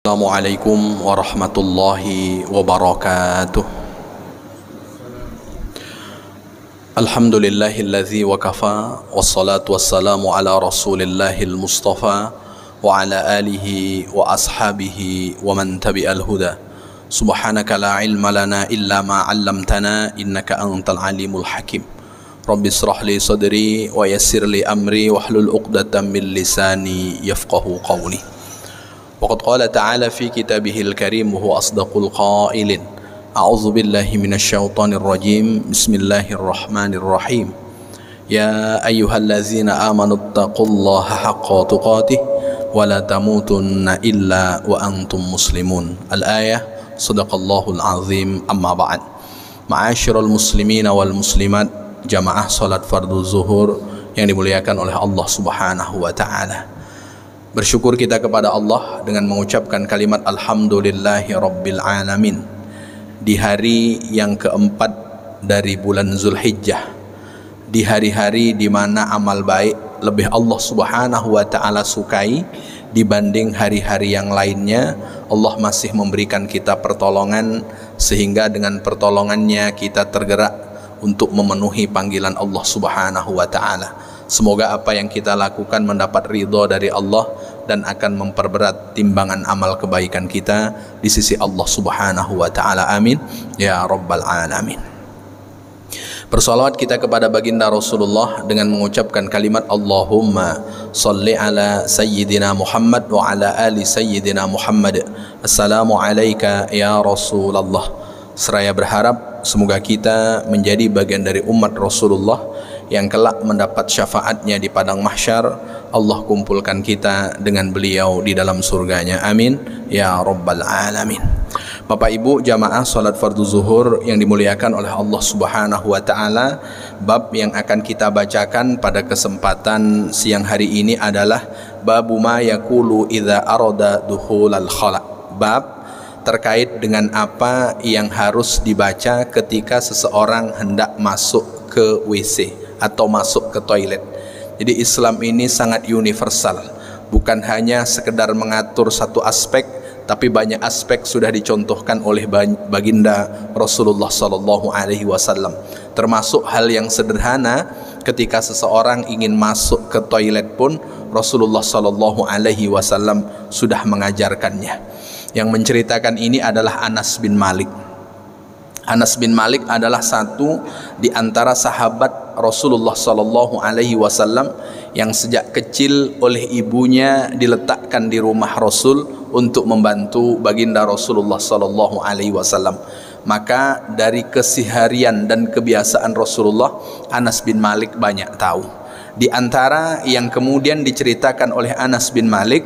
Assalamualaikum warahmatullahi wabarakatuh. Alhamdulillahilladzi wa kafa, wassalatu wassalamu ala rasulillahil mustafa wa ala alihi wa ashabihi wa man tabi'al huda. Subhanaka la ilma lana illa ma 'allamtana innaka antal alimul hakim. Rabbi israh li sadri wa yassir li amri wahlul 'uqdatam min lisani yafqahu qawli. Waqad qala ta'ala fi kitabihil karim wa asdaqul qailin. A'udzu billahi minasyaitonir rajim. Bismillahirrahmanirrahim. Ya ayyuhallazina amanu taqullaha haqqa tuqatih wa la tamutunna illa wa antum muslimun. Al-ayah. Sadaqallahul azim. Amma ba'd. Ma'asyiral muslimina wal muslimat, jamaah salat fardu zuhur yang dimuliakan oleh Allah Subhanahu wa taala. Bersyukur kita kepada Allah dengan mengucapkan kalimat Alhamdulillahi Rabbil Alamin di hari yang keempat dari bulan Zulhijjah, di hari-hari di mana amal baik lebih Allah Subhanahu wa ta'ala sukai dibanding hari-hari yang lainnya. Allah masih memberikan kita pertolongan sehingga dengan pertolongannya kita tergerak untuk memenuhi panggilan Allah Subhanahu wa ta'ala. Semoga apa yang kita lakukan mendapat ridho dari Allah dan akan memperberat timbangan amal kebaikan kita di sisi Allah Subhanahu wa ta'ala. Amin ya rabbal alamin. Bersalawat kita kepada baginda Rasulullah dengan mengucapkan kalimat Allahumma salli ala sayyidina Muhammad wa ala ali sayyidina Muhammad. Assalamu alayka ya Rasulullah. Seraya berharap semoga kita menjadi bagian dari umat Rasulullah yang kelak mendapat syafaatnya di padang mahsyar. Allah kumpulkan kita dengan beliau di dalam surganya. Amin ya rabbal alamin. Bapak Ibu jamaah salat fardu zuhur yang dimuliakan oleh Allah Subhanahu wa ta'ala, bab yang akan kita bacakan pada kesempatan siang hari ini adalah babu ma yaqulu idza arada dukhulal khala. Bab terkait dengan apa yang harus dibaca ketika seseorang hendak masuk ke WC atau masuk ke toilet. Jadi Islam ini sangat universal, bukan hanya sekedar mengatur satu aspek, tapi banyak aspek sudah dicontohkan oleh baginda Rasulullah sallallahu alaihi wasallam. Termasuk hal yang sederhana ketika seseorang ingin masuk ke toilet pun Rasulullah sallallahu alaihi wasallam sudah mengajarkannya. Yang menceritakan ini adalah Anas bin Malik. Anas bin Malik adalah satu di antara sahabat Rasulullah sallallahu alaihi wasallam yang sejak kecil oleh ibunya diletakkan di rumah Rasul untuk membantu baginda Rasulullah sallallahu alaihi wasallam. Maka dari keseharian dan kebiasaan Rasulullah, Anas bin Malik banyak tahu. Di antara yang kemudian diceritakan oleh Anas bin Malik,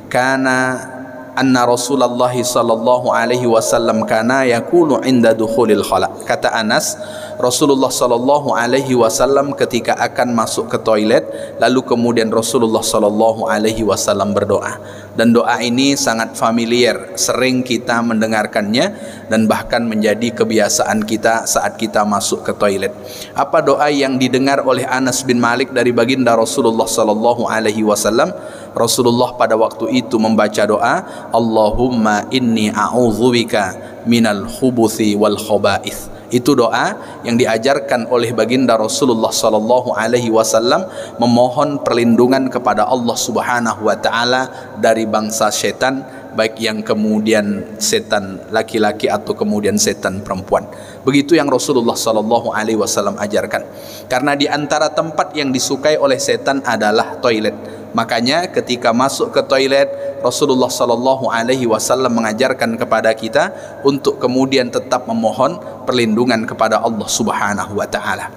karena anna Rasulullah sallallahu alaihi wasallam kana yaqulu inda dukhulil khala. Kata Anas, Rasulullah sallallahu alaihi wasallam ketika akan masuk ke toilet, lalu kemudian Rasulullah sallallahu alaihi wasallam berdoa. Dan doa ini sangat familiar, sering kita mendengarkannya dan bahkan menjadi kebiasaan kita saat kita masuk ke toilet. Apa doa yang didengar oleh Anas bin Malik dari baginda Rasulullah sallallahu alaihi wasallam? Rasulullah pada waktu itu membaca doa, Allahumma inni a'udzubika minal khubuthi wal khaba'ith. Itu doa yang diajarkan oleh baginda Rasulullah sallallahu alaihi wasallam, memohon perlindungan kepada Allah Subhanahu wa taala dari bangsa setan, baik yang kemudian setan laki-laki atau kemudian setan perempuan. Begitu yang Rasulullah sallallahu alaihi wasallam ajarkan. Karena di antara tempat yang disukai oleh setan adalah toilet. Makanya ketika masuk ke toilet, Rasulullah sallallahu alaihi wasallam mengajarkan kepada kita untuk kemudian tetap memohon perlindungan kepada Allah Subhanahu wa taala.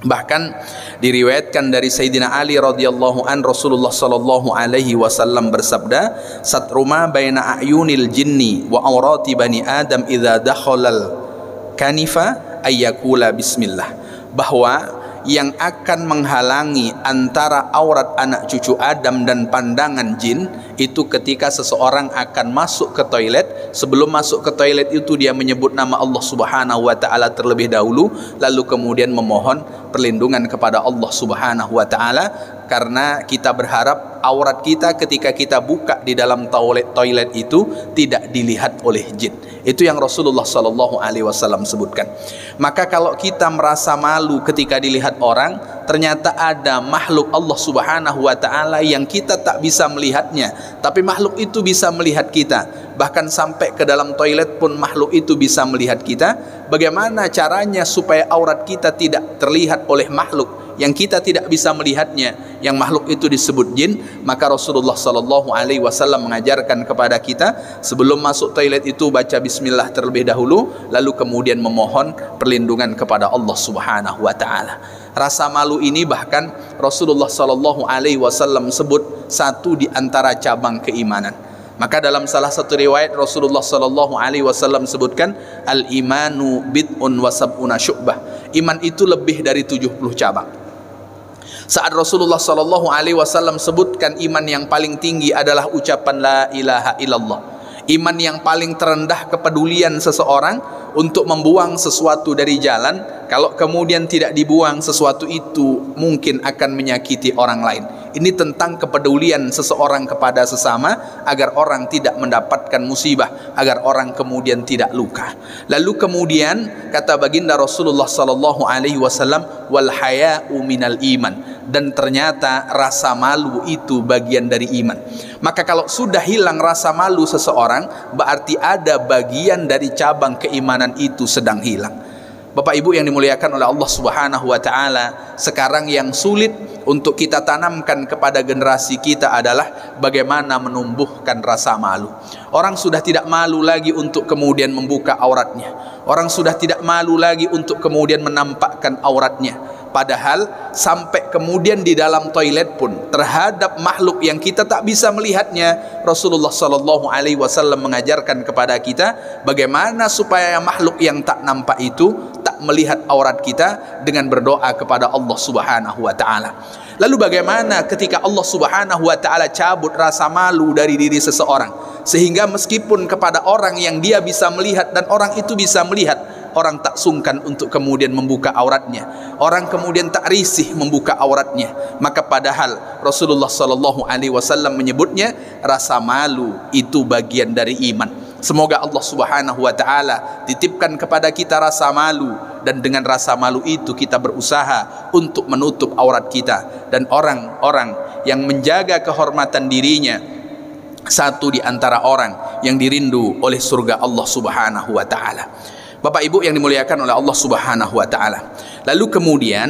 Bahkan diriwayatkan dari Sayyidina Ali radhiyallahu an, Rasulullah sallallahu alaihi wasallam bersabda, "Satruma baina a'yunil jinni wa awrati bani Adam idza dakhalal kanifa ayyakula bismillah." Bahwa yang akan menghalangi antara aurat anak cucu Adam dan pandangan jin itu ketika seseorang akan masuk ke toilet, sebelum masuk ke toilet itu dia menyebut nama Allah Subhanahu wa taala terlebih dahulu, lalu kemudian memohon perlindungan kepada Allah Subhanahu wa taala, karena kita berharap aurat kita ketika kita buka di dalam toilet itu tidak dilihat oleh jin. Itu yang Rasulullah sallallahu alaihi wasallam sebutkan. Maka kalau kita merasa malu ketika dilihat orang, ternyata ada makhluk Allah Subhanahu wa taala yang kita tak bisa melihatnya, tapi makhluk itu bisa melihat kita. Bahkan sampai ke dalam toilet pun makhluk itu bisa melihat kita. Bagaimana caranya supaya aurat kita tidak terlihat oleh makhluk yang kita tidak bisa melihatnya, yang makhluk itu disebut jin? Maka Rasulullah sallallahu alaihi wasallam mengajarkan kepada kita, sebelum masuk toilet itu baca bismillah terlebih dahulu, lalu kemudian memohon perlindungan kepada Allah Subhanahu wa taala. Rasa malu ini bahkan Rasulullah sallallahu alaihi wasallam sebut satu di antara cabang keimanan. Maka dalam salah satu riwayat Rasulullah sallallahu alaihi wasallam sebutkan, al-imanu bid'un wa sab'una syu'bah. Iman itu lebih dari 70 cabang. Saat Rasulullah sallallahu alaihi wasallam sebutkan iman yang paling tinggi adalah ucapan la ilaha illallah. Iman yang paling terendah kepedulian seseorang untuk membuang sesuatu dari jalan, kalau kemudian tidak dibuang sesuatu itu mungkin akan menyakiti orang lain. Ini tentang kepedulian seseorang kepada sesama agar orang tidak mendapatkan musibah, agar orang kemudian tidak luka. Lalu kemudian kata baginda Rasulullah sallallahu alaihi wasallam, wal haya'u minal iman, dan ternyata rasa malu itu bagian dari iman. Maka kalau sudah hilang rasa malu seseorang, berarti ada bagian dari cabang keimanan itu sedang hilang. Bapak Ibu yang dimuliakan oleh Allah Subhanahu wa taala, sekarang yang sulit untuk kita tanamkan kepada generasi kita adalah bagaimana menumbuhkan rasa malu. Orang sudah tidak malu lagi untuk kemudian membuka auratnya. Orang sudah tidak malu lagi untuk kemudian menampakkan auratnya. Padahal sampai kemudian di dalam toilet pun terhadap makhluk yang kita tak bisa melihatnya, Rasulullah sallallahu alaihi wasallam mengajarkan kepada kita bagaimana supaya makhluk yang tak nampak itu tak melihat aurat kita dengan berdoa kepada Allah Subhanahu wa taala. Lalu bagaimana ketika Allah Subhanahu wa taala cabut rasa malu dari diri seseorang, sehingga meskipun kepada orang yang dia bisa melihat dan orang itu bisa melihat, orang tak sungkan untuk kemudian membuka auratnya, orang kemudian tak risih membuka auratnya. Maka padahal Rasulullah sallallahu alaihi wasallam menyebutnya rasa malu itu bagian dari iman. Semoga Allah Subhanahu wa taala titipkan kepada kita rasa malu, dan dengan rasa malu itu kita berusaha untuk menutup aurat kita. Dan orang-orang yang menjaga kehormatan dirinya, satu di antara orang yang dirindu oleh surga Allah Subhanahu wa taala. Bapak Ibu yang dimuliakan oleh Allah Subhanahu wa taala. Lalu kemudian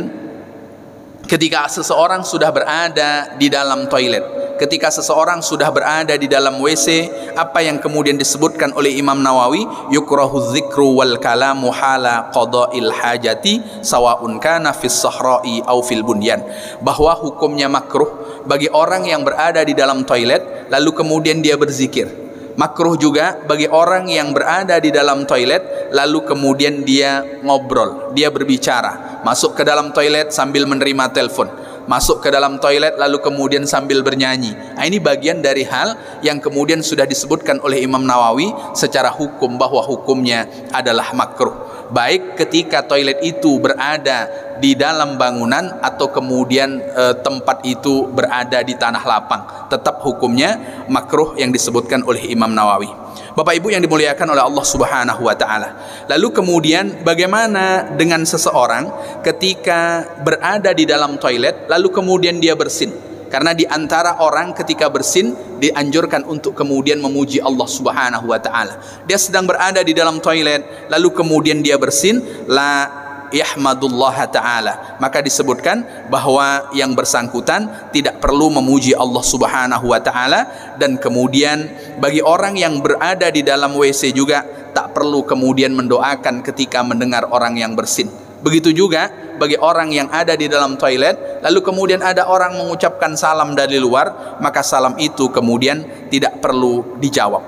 ketika seseorang sudah berada di dalam toilet, ketika seseorang sudah berada di dalam WC, apa yang kemudian disebutkan oleh Imam Nawawi, yukrahu dzikru wal kalamu hala qada'il hajati sawa'un kana fis sahra'i aw fil bunyan, bahwa hukumnya makruh bagi orang yang berada di dalam toilet lalu kemudian dia berzikir. Makruh juga bagi orang yang berada di dalam toilet lalu kemudian dia ngobrol, dia berbicara, masuk ke dalam toilet sambil menerima telepon, masuk ke dalam toilet lalu kemudian sambil bernyanyi. Nah, ini bagian dari hal yang kemudian sudah disebutkan oleh Imam Nawawi secara hukum bahwa hukumnya adalah makruh, baik ketika toilet itu berada di dalam bangunan atau kemudian tempat itu berada di tanah lapang, tetap hukumnya makruh yang disebutkan oleh Imam Nawawi. Bapak Ibu yang dimuliakan oleh Allah Subhanahu wa taala. Lalu kemudian bagaimana dengan seseorang ketika berada di dalam toilet lalu kemudian dia bersin? Karena di antara orang ketika bersin dianjurkan untuk kemudian memuji Allah Subhanahu wa taala. Dia sedang berada di dalam toilet lalu kemudian dia bersin, la yahmadullah ta'ala, maka disebutkan bahwa yang bersangkutan tidak perlu memuji Allah Subhanahu wa ta'ala. Dan kemudian bagi orang yang berada di dalam WC juga tak perlu kemudian mendoakan ketika mendengar orang yang bersin. Begitu juga bagi orang yang ada di dalam toilet lalu kemudian ada orang mengucapkan salam dari luar, maka salam itu kemudian tidak perlu dijawab.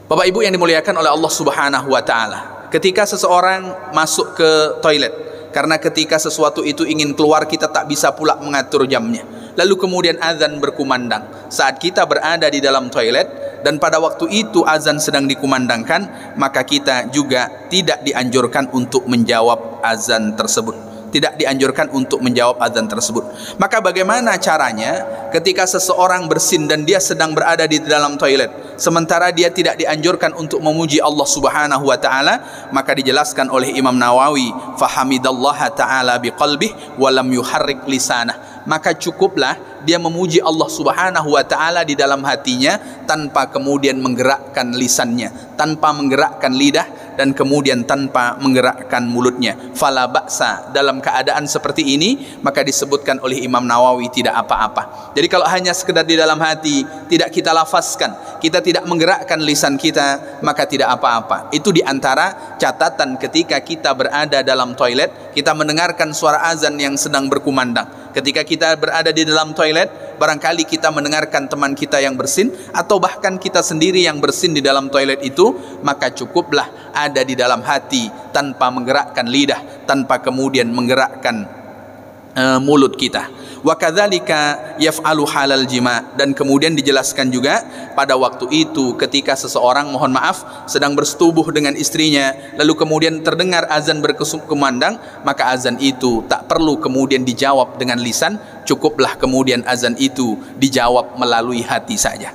Bapak Ibu yang dimuliakan oleh Allah Subhanahu wa ta'ala, ketika seseorang masuk ke toilet, karena ketika sesuatu itu ingin keluar kita tak bisa pula mengatur jamnya, lalu kemudian azan berkumandang. Saat kita berada di dalam toilet dan pada waktu itu azan sedang dikumandangkan, maka kita juga tidak dianjurkan untuk menjawab azan tersebut. Tidak dianjurkan untuk menjawab azan tersebut. Maka bagaimana caranya ketika seseorang bersin dan dia sedang berada di dalam toilet, sementara dia tidak dianjurkan untuk memuji Allah Subhanahu wa taala? Maka dijelaskan oleh Imam Nawawi, fahamidallaha taala biqalbih wa lam yuharrik lisanah. Maka cukuplah dia memuji Allah Subhanahu wa taala di dalam hatinya tanpa kemudian menggerakkan lisannya, tanpa menggerakkan lidah, dan kemudian tanpa menggerakkan mulutnya. Fala ba'sa, dalam keadaan seperti ini maka disebutkan oleh Imam Nawawi tidak apa-apa. Jadi kalau hanya sekedar di dalam hati, tidak kita lafazkan, kita tidak menggerakkan lisan kita, maka tidak apa-apa. Itu diantara catatan ketika kita berada dalam toilet, kita mendengarkan suara azan yang sedang berkumandang. Ketika kita berada di dalam toilet, barangkali kita mendengarkan teman kita yang bersin, atau bahkan kita sendiri yang bersin di dalam toilet itu, maka cukuplah ada di dalam hati tanpa menggerakkan lidah, tanpa kemudian menggerakkan mulut kita. Wa kadzalika yaf'alu halal jima, dan kemudian dijelaskan juga pada waktu itu ketika seseorang, mohon maaf, sedang bersetubuh dengan istrinya, lalu kemudian terdengar azan berkumandang, maka azan itu tak perlu kemudian dijawab dengan lisan, cukuplah kemudian azan itu dijawab melalui hati saja.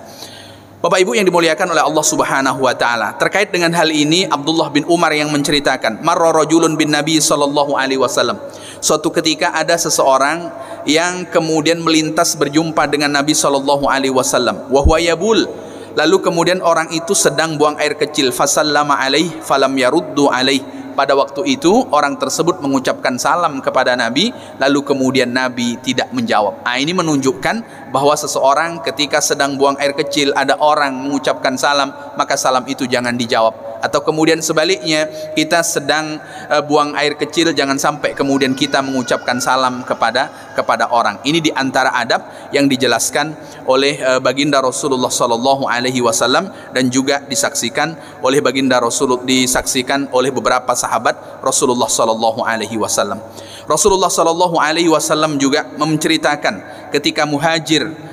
Bapak Ibu yang dimuliakan oleh Allah Subhanahu wa taala, terkait dengan hal ini Abdullah bin Umar yang menceritakan, marra rajulun bin Nabi sallallahu alaihi wasallam. Suatu ketika ada seseorang yang kemudian melintas berjumpa dengan Nabi sallallahu alaihi wasallam, wa huwa yabul. Lalu kemudian orang itu sedang buang air kecil, fasallama alaihi falam yaruddu alaihi. Pada waktu itu orang tersebut mengucapkan salam kepada Nabi, lalu kemudian Nabi tidak menjawab. Ini menunjukkan bahwa seseorang ketika sedang buang air kecil, ada orang mengucapkan salam, maka salam itu jangan dijawab. Atau kemudian sebaliknya, kita sedang buang air kecil, jangan sampai kemudian kita mengucapkan salam kepada orang. Ini diantara adab yang dijelaskan oleh baginda Rasulullah sallallahu alaihi wasallam, dan juga disaksikan oleh baginda Rasulullah, disaksikan oleh beberapa sahabat Rasulullah sallallahu alaihi wasallam. Rasulullah sallallahu alaihi wasallam juga menceritakan ketika Muhajir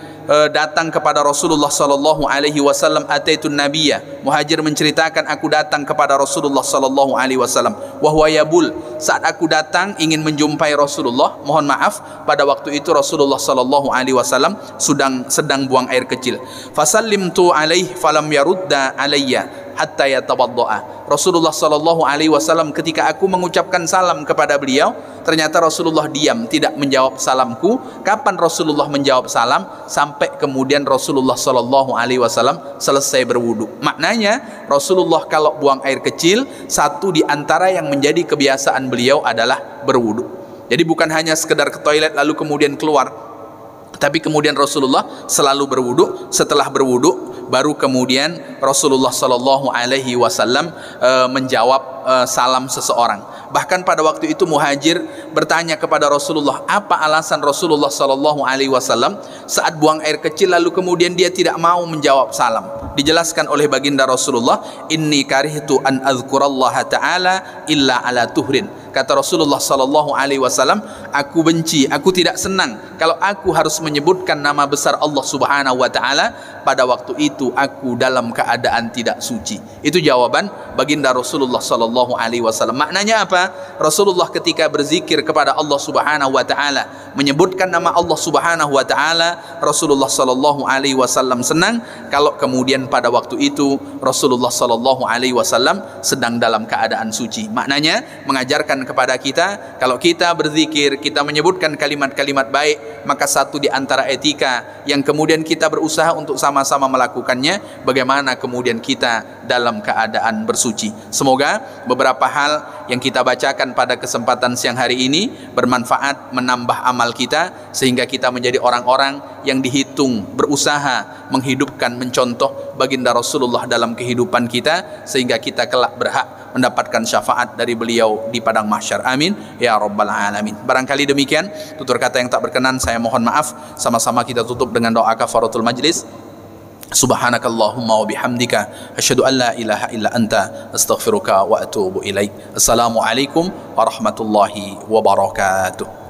datang kepada Rasulullah sallallahu alaihi wasallam, ataitun nabiyya. Muhajir menceritakan, aku datang kepada Rasulullah sallallahu alaihi wasallam wa huwa yabul. Saat aku datang ingin menjumpai Rasulullah, mohon maaf, pada waktu itu Rasulullah sallallahu alaihi wasallam sedang buang air kecil. Fasallimtu alaihi falam yarudda alayya hatta yatawaddaa. Rasulullah sallallahu alaihi wasallam ketika aku mengucapkan salam kepada beliau, ternyata Rasulullah diam, tidak menjawab salamku. Kapan Rasulullah menjawab salam? Sampai kemudian Rasulullah sallallahu alaihi wasallam selesai berwudu. Maknanya Rasulullah kalau buang air kecil, satu di antara yang menjadi kebiasaan beliau adalah berwudu. Jadi bukan hanya sekedar ke toilet lalu kemudian keluar, tapi kemudian Rasulullah selalu berwudu. Setelah berwudu baru kemudian Rasulullah sallallahu alaihi wasallam menjawab salam seseorang. Bahkan pada waktu itu Muhajir bertanya kepada Rasulullah, apa alasan Rasulullah sallallahu alaihi wasallam saat buang air kecil lalu kemudian dia tidak mau menjawab salam. Dijelaskan oleh baginda Rasulullah, inni karihtu an azkurallaha ta'ala illa ala tuhrin. Kata Rasulullah sallallahu alaihi wasallam, aku benci, aku tidak senang kalau aku harus menyebutkan nama besar Allah Subhanahu wa taala pada waktu itu aku dalam keadaan tidak suci. Itu jawaban baginda Rasulullah sallallahu alaihi wasallam. Maknanya apa? Rasulullah ketika berzikir kepada Allah Subhanahu wa taala, menyebutkan nama Allah Subhanahu wa taala, Rasulullah sallallahu alaihi wasallam senang kalau kemudian pada waktu itu Rasulullah sallallahu alaihi wasallam sedang dalam keadaan suci. Maknanya mengajarkan kepada kita, kalau kita berzikir, kita menyebutkan kalimat-kalimat baik, maka satu di antara etika yang kemudian kita berusaha untuk sama-sama melakukannya, bagaimana kemudian kita dalam keadaan bersuci. Semoga beberapa hal yang kita bacakan pada kesempatan siang hari ini bermanfaat, menambah amal kita, sehingga kita menjadi orang-orang yang dihitung berusaha menghidupkan, mencontoh baginda Rasulullah dalam kehidupan kita, sehingga kita kelak berhak mendapatkan syafaat dari beliau di padang mahsyar. Amin ya rabbal alamin. Barangkali demikian tutur kata yang tak berkenan, saya mohon maaf. Sama-sama kita tutup dengan doa kafaratul majlis. Subhanakallahumma wa bihamdika asyhadu an la ilaha illa anta astaghfiruka wa atubu ilaik. Assalamualaikum warahmatullahi wabarakatuh.